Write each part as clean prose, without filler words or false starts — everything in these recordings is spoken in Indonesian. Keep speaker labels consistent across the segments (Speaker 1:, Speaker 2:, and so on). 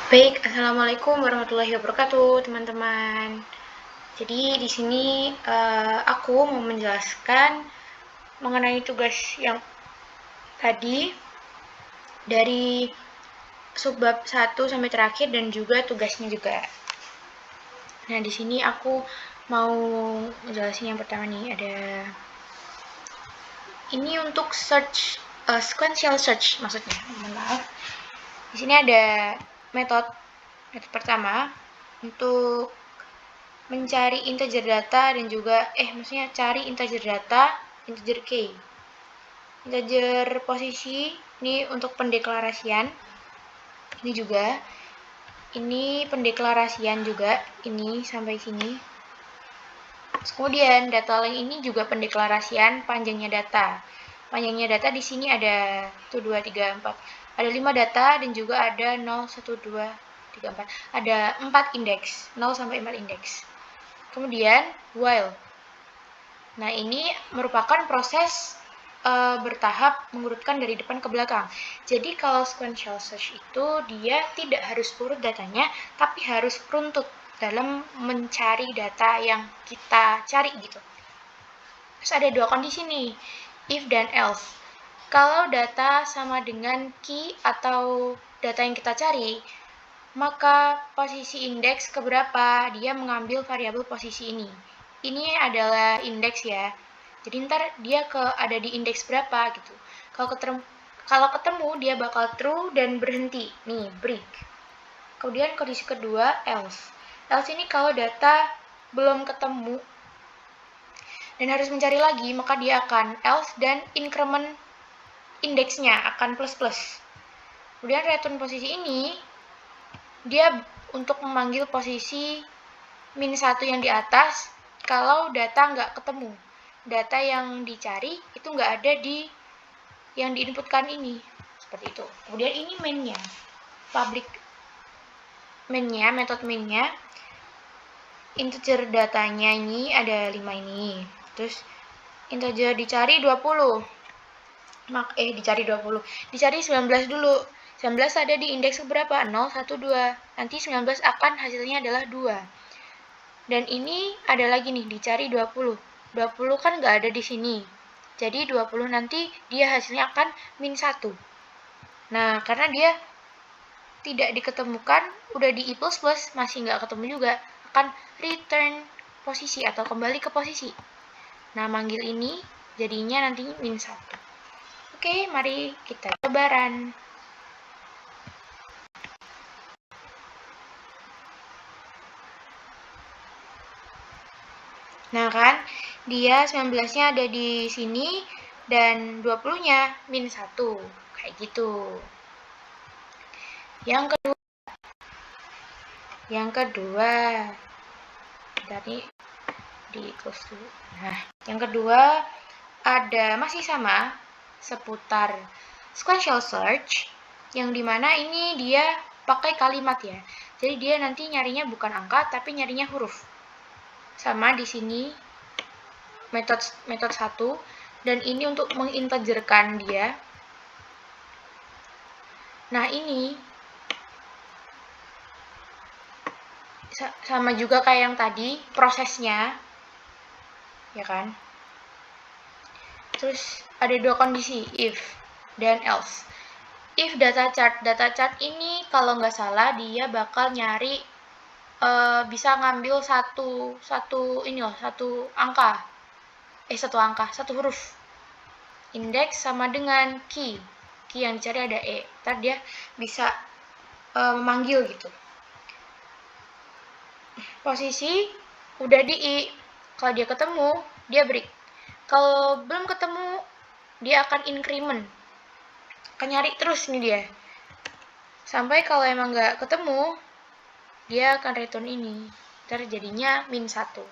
Speaker 1: Baik, assalamualaikum warahmatullahi wabarakatuh, teman-teman. Jadi di sini aku mau menjelaskan mengenai tugas yang tadi dari subbab 1 sampai terakhir dan juga tugasnya juga. Nah, di sini aku mau menjelaskan yang pertama nih, ada ini untuk sequential search maksudnya. Maaf. Di sini ada metode pertama untuk mencari integer data dan juga maksudnya cari integer data, integer key. Integer posisi ini untuk pendeklarasian. Ini juga pendeklarasian juga, ini sampai sini. Kemudian data length ini juga pendeklarasian panjangnya data. Panjangnya data di sini ada 1 2 3 4. Ada 5 data dan juga ada 0 1 2 3 4. Ada 4 indeks, 0 sampai 4 indeks. Kemudian while. Nah, ini merupakan proses bertahap mengurutkan dari depan ke belakang. Jadi kalau sequential search itu dia tidak harus urut datanya, tapi harus runtut dalam mencari data yang kita cari gitu. Terus ada dua kondisi nih, if dan else. Kalau data sama dengan key atau data yang kita cari, maka posisi indeks keberapa dia mengambil variabel posisi ini. Ini adalah indeks ya. Jadi ntar dia ada di indeks berapa gitu. Kalau ketemu dia bakal true dan berhenti. Nih, break. Kemudian kondisi kedua else. Else ini kalau data belum ketemu dan harus mencari lagi, maka dia akan else dan increment indeksnya akan plus. Kemudian return posisi ini dia untuk memanggil posisi min 1 yang di atas kalau data nggak ketemu. Data yang dicari itu nggak ada di yang diinputkan ini. Seperti itu. Kemudian ini mainnya. Public mainnya, metode mainnya. Integer datanya ini ada 5 ini. Terus integer dicari 20. Dicari 20. Dicari 19 dulu. 19 ada di indeks berapa? 0, 1, 2. Nanti 19 akan hasilnya adalah 2. Dan ini ada lagi nih, dicari 20. 20 kan nggak ada di sini. Jadi 20 nanti dia hasilnya akan min 1. Nah, karena dia tidak diketemukan, udah di i++, masih nggak ketemu juga, akan return posisi atau kembali ke posisi. Nah, manggil ini jadinya nanti min 1. Oke, mari kita coba run. Nah kan, dia 19-nya ada di sini dan 20-nya min 1. Kayak gitu. Yang kedua dari di close dulu. Nah, yang kedua ada masih sama seputar sequential search yang dimana ini dia pakai kalimat ya. Jadi dia nanti nyarinya bukan angka tapi nyarinya huruf. Sama di sini metode 1 dan ini untuk mengintegerkan dia. Nah, ini sama juga kayak yang tadi prosesnya. Ya kan? Terus ada dua kondisi, if dan else. If data chart ini kalau nggak salah dia bakal nyari bisa ngambil satu huruf. Indeks sama dengan key. Key yang dicari ada E. Ntar dia bisa memanggil gitu. Posisi udah di I. Kalau dia ketemu, dia break. Kalau belum ketemu, dia akan increment. Akan nyari terus nih dia. Sampai kalau emang nggak ketemu, dia akan return ini. Terjadinya min 1.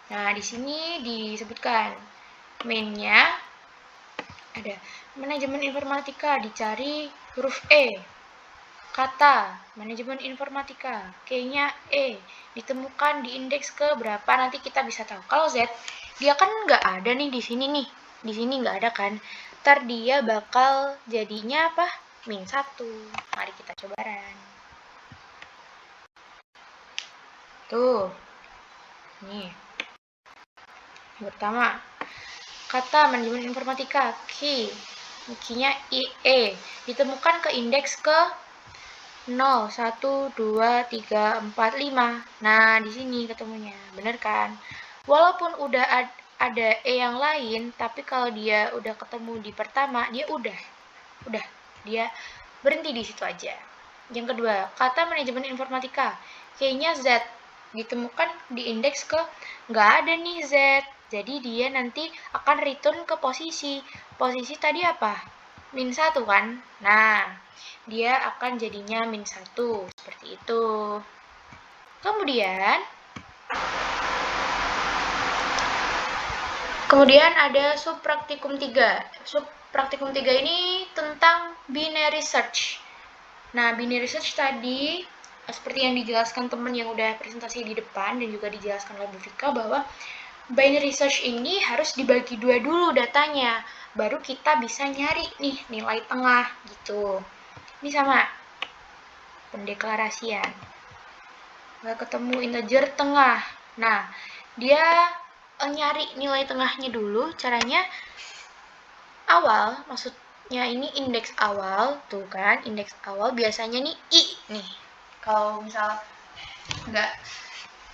Speaker 1: Nah, di sini disebutkan mainnya ada manajemen informatika, dicari huruf E. Kata manajemen informatika, kayaknya E, ditemukan di indeks ke berapa, nanti kita bisa tahu. Kalau Z, dia kan nggak ada nih di sini nih. Di sini nggak ada kan. Ntar dia bakal jadinya apa? Min 1. Mari kita coba run. Tuh. Nih. Yang pertama, kata manajemen informatika, key. Key-nya IE. Ditemukan ke indeks ke 0, 1, 2, 3, 4, 5. Nah, di sini ketemunya. Bener kan? Walaupun udah ada E yang lain, tapi kalau dia udah ketemu di pertama, dia udah. Dia berhenti di situ aja. Yang kedua, kata manajemen informatika, key-nya Z. Ditemukan di indeks ke, nggak ada nih Z. Jadi dia nanti akan return ke posisi. Posisi tadi apa? -1 kan? Nah, dia akan jadinya -1. Seperti itu. Kemudian ada subpraktikum 3. Subpraktikum 3 ini tentang binary search. Nah, binary search tadi seperti yang dijelaskan teman yang udah presentasi di depan dan juga dijelaskan oleh Bu Vika bahwa binary search ini harus dibagi dua dulu datanya, baru kita bisa nyari nih nilai tengah gitu. Ini sama pendeklarasian. Nggak ketemu integer tengah. Nah, dia nyari nilai tengahnya dulu. Caranya awal, maksudnya ini indeks awal, tuh kan, indeks awal biasanya nih I nih. Kalau misal nggak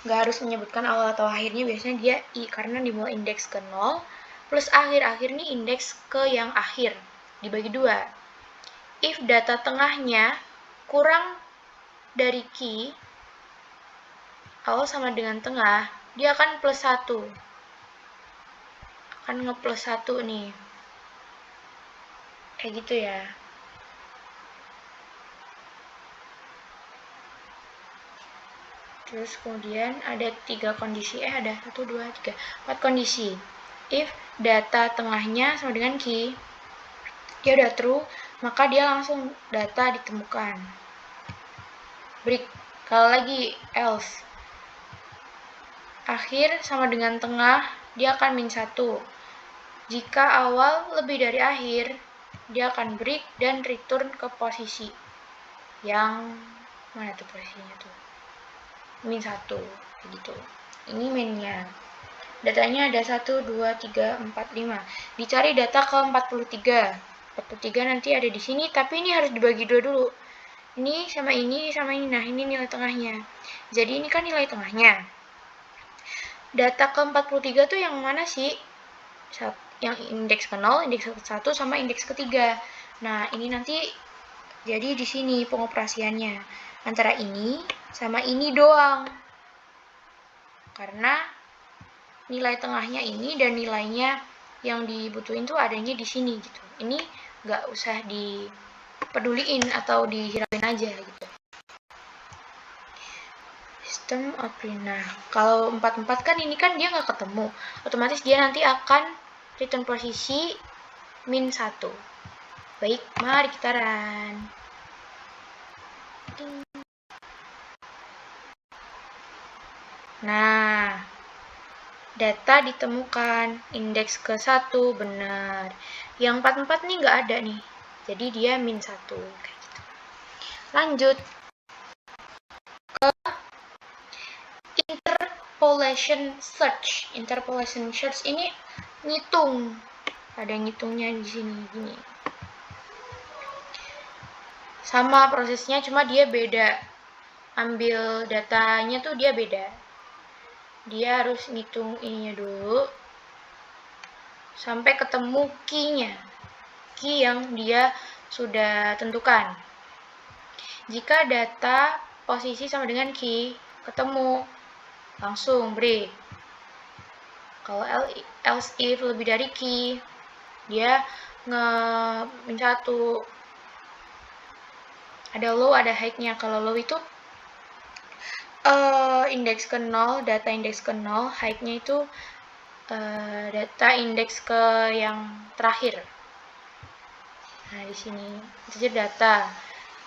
Speaker 1: harus menyebutkan awal atau akhirnya, biasanya dia I karena dimulai indeks ke 0 plus akhir nih indeks ke yang akhir dibagi 2. If data tengahnya kurang dari key awal sama dengan tengah, dia akan +1, akan +1 nih, kayak gitu ya. Terus kemudian ada 3 kondisi, ada 1, 2, 3, 4 kondisi. If data tengahnya sama dengan key, dia udah true, maka dia langsung data ditemukan. Break. Kalau lagi else, akhir sama dengan tengah, dia akan -1. Jika awal lebih dari akhir, dia akan break dan return ke posisi yang mana tuh posisinya tuh? -1 gitu. Ini mainnya. Datanya ada 1, 2, 3, 4, 5. Dicari data ke 43. 43 nanti ada di sini, tapi ini harus dibagi dua dulu. Ini sama ini sama ini. Nah, ini nilai tengahnya. Jadi ini kan nilai tengahnya. Data ke 43 tuh yang mana sih? Yang indeks ke 0, indeks ke 1 sama indeks ketiga. Nah, ini nanti jadi di sini pengoperasiannya antara ini sama ini doang. Karena nilai tengahnya ini dan nilainya yang dibutuhin tuh adanya di sini gitu. Ini nggak usah dipeduliin atau dihirauin aja gitu. Sistem apply. Nah, kalau 44 kan ini kan dia nggak ketemu, otomatis dia nanti akan return posisi -1. Baik, mari kita run. Nah, data ditemukan, indeks ke 1 benar. Yang 44 nih nggak ada nih, jadi dia -1 kayak gitu. Lanjut ke interpolation search. Interpolation search ini ngitung, ada ngitungnya di sini gini. Sama prosesnya, cuma dia beda. Ambil datanya tuh dia beda. Dia harus ngitung ininya dulu sampai ketemu key-nya, key yang dia sudah tentukan. Jika data posisi sama dengan key ketemu, langsung break. Kalau else if lebih dari key, dia -1. Ada low, ada high-nya. Kalau low itu indeks ke 0, data indeks ke 0, high-nya itu data indeks ke yang terakhir. Nah, di sini itu data.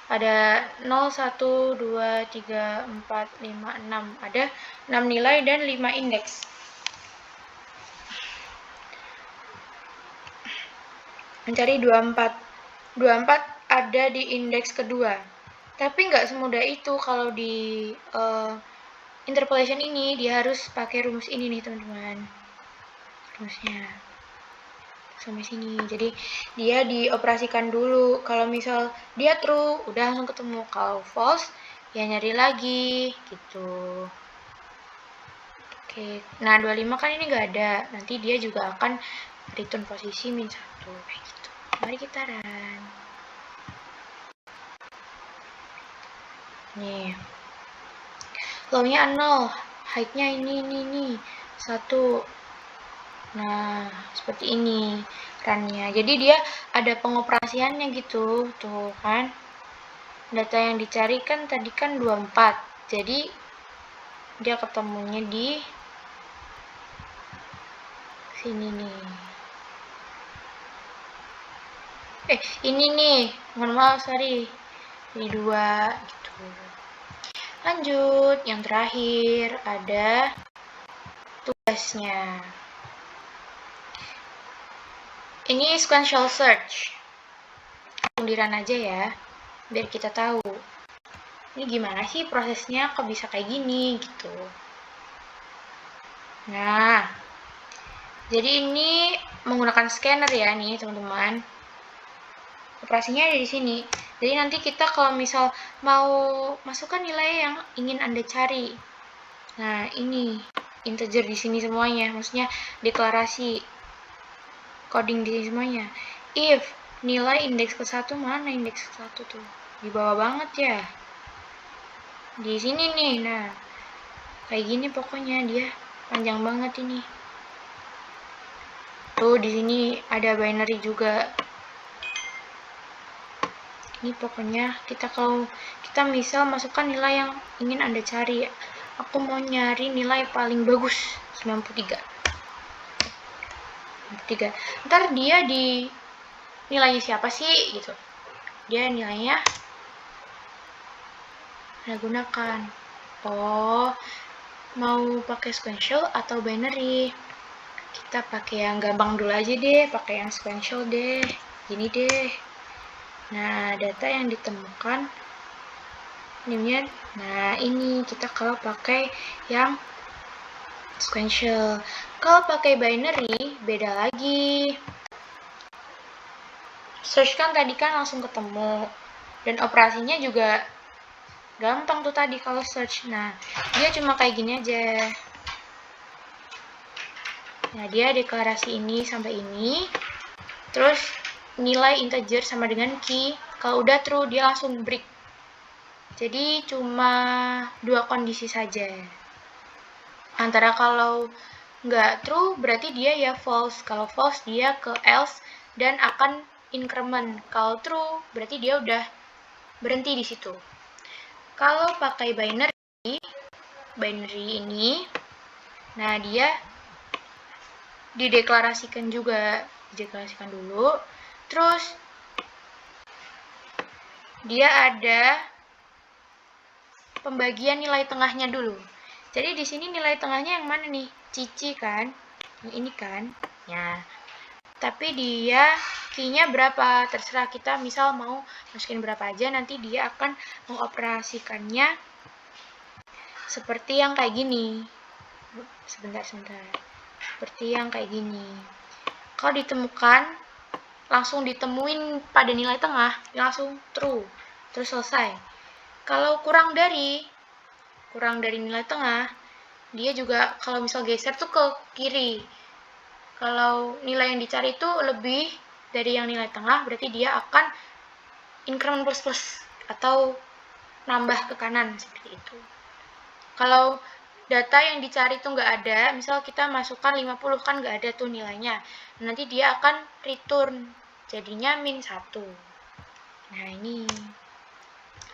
Speaker 1: Ada 0, 1, 2, 3, 4, 5, 6. Ada 6 nilai dan 5 indeks. Mencari 24. 24 ada di indeks kedua. Tapi nggak semudah itu kalau di interpolation ini dia harus pakai rumus ini nih teman-teman, rumusnya sampai sini. Jadi dia dioperasikan dulu. Kalau misal dia true, udah langsung ketemu. Kalau false, ya nyari lagi gitu. Oke, nah 25 kan ini nggak ada. Nanti dia juga akan return posisi -1 kayak gitu. Mari kita run. Nih, low-nya 0, height-nya ini 1. Nah, seperti ini run-nya. Jadi dia ada pengoperasiannya gitu, tuh kan. Data yang dicari kan tadi kan 24. Jadi dia ketemunya di sini nih. Ini nih, mohon maaf, sorry. Ini 2 gitu. Lanjut, yang terakhir ada tugasnya. Ini sequential search. Langsung di run aja ya, biar kita tahu. Ini gimana sih prosesnya, kok bisa kayak gini gitu. Nah, jadi ini menggunakan scanner ya nih teman-teman. Operasinya ada di sini. Jadi nanti kita kalau misal mau masukkan nilai yang ingin Anda cari. Nah, ini integer di sini semuanya, maksudnya deklarasi coding di sini semuanya. If nilai indeks ke-1, mana indeks ke-1 tuh? Di bawah banget ya. Di sini nih. Nah, kayak gini pokoknya dia panjang banget ini. Tuh di sini ada binary juga. Ini pokoknya kalau kita misal masukkan nilai yang ingin Anda cari. Aku mau nyari nilai paling bagus, 93. Ntar dia di nilainya siapa sih gitu. Dia nilainya Anda gunakan. Oh, mau pakai sequential atau binary? Kita pakai yang gampang dulu aja deh, pakai yang sequential deh. Gini deh. Nah, data yang ditemukan ini, nah ini kita kalau pakai yang sequential. Kalau pakai binary beda lagi. Search kan tadi kan langsung ketemu, dan operasinya juga gampang tuh tadi kalau search. Nah, dia cuma kayak gini aja. Nah, dia deklarasi ini sampai ini, terus nilai integer sama dengan key. Kalau udah true, dia langsung break. Jadi cuma 2 kondisi saja. Antara kalau nggak true, berarti dia ya false. Kalau false, dia ke else dan akan increment. Kalau true, berarti dia udah berhenti di situ. Kalau pakai binary ini, nah dia dideklarasikan juga. Dideklarasikan dulu. Terus dia ada pembagian nilai tengahnya dulu. Jadi di sini nilai tengahnya yang mana nih? Cici kan? Yang ini kan? Ya. Tapi dia key-nya berapa? Terserah kita misal mau masukin berapa aja, nanti dia akan mengoperasikannya seperti yang kayak gini. Sebentar. Seperti yang kayak gini. Kalau ditemukan, langsung ditemuin pada nilai tengah, langsung true. Terus selesai. Kalau kurang dari nilai tengah, dia juga kalau misal geser tuh ke kiri. Kalau nilai yang dicari itu lebih dari yang nilai tengah, berarti dia akan increment plus atau nambah ke kanan seperti itu. Kalau data yang dicari itu nggak ada, misal kita masukkan 50 kan nggak ada tuh nilainya, nanti dia akan return, jadinya -1. Nah ini,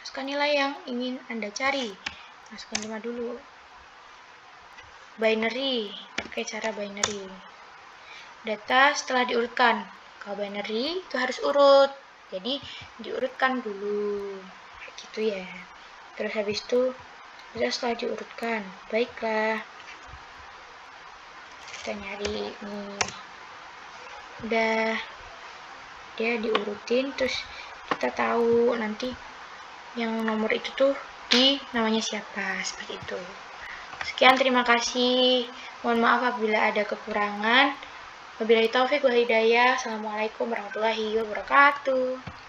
Speaker 1: masukkan nilai yang ingin Anda cari, masukkan 5 dulu. Binary, pakai cara binary. Data setelah diurutkan, kalau binary itu harus urut, jadi diurutkan dulu, gitu ya. Terus habis itu setelah diurutkan, baiklah, kita nyari nih, udah dia diurutin, terus kita tahu nanti yang nomor itu tuh di namanya siapa, seperti itu. Sekian, terima kasih. Mohon maaf apabila ada kekurangan. Wabillahi taufik wal hidayah. Assalamualaikum warahmatullahi wabarakatuh.